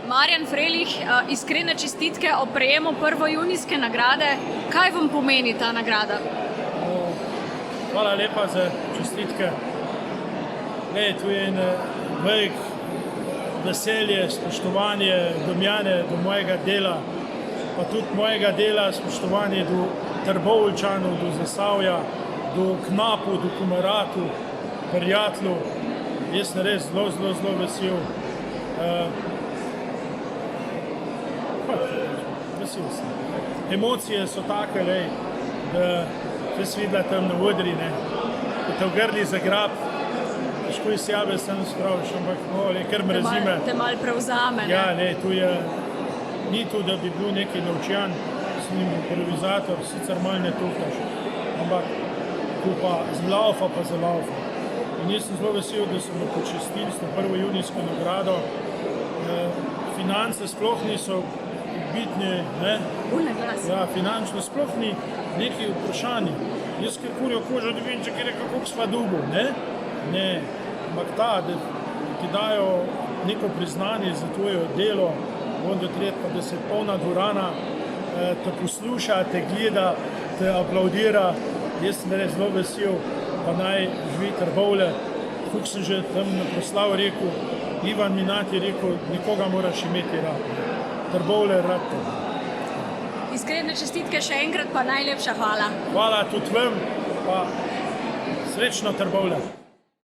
Marjan Frelih, iskrene čestitke ob prejemu prvojunijske nagrade. Kaj vam pomeni ta nagrada? Hvala lepa za čestitke. Tu je velik veselje, spoštovanje do mene, do mojega dela, pa tudi mojega dela, spoštovanje do Trboveljčanov, do Zasavja, do Knapu, do Kumaratu, prijatelju. Jaz sem res zelo vesel. Vesel sem. Emocije so take, da si videla tam na odri, ko te v grli zagrab, težko iz sebe sem spraviš, ampak kar mrzime. Te mal prevzame. Ja, ni tu, da bi bil neki naučjan, sem improvizator, sicer malo ne tuhtaš, ampak ko pa zlaufa, pa zalaufa. In jaz sem zelo vesel, da smo počestili s to prvojunijsko nagrado. Finance sploh niso bitne, ja, finančno sploh ni neki vprašanje. Jaz kurjo kožo da vidim, če kjer je kako sva dugo, ne, ampak ta, da ti dajo neko priznanje za tvoje delo, da se polna dvorana te posluša, te gleda, te aplaudira. Jaz sem res zelo vesel, pa naj živi Trbovlje. Kako sem že tam na proslavu rekel, Ivan Minat je rekel, nikoga moraš imeti rad. Trbovlje rad to. Iskrene čestitke še enkrat, pa najlepša hvala. Hvala tudi vam, pa srečno Trbovlje.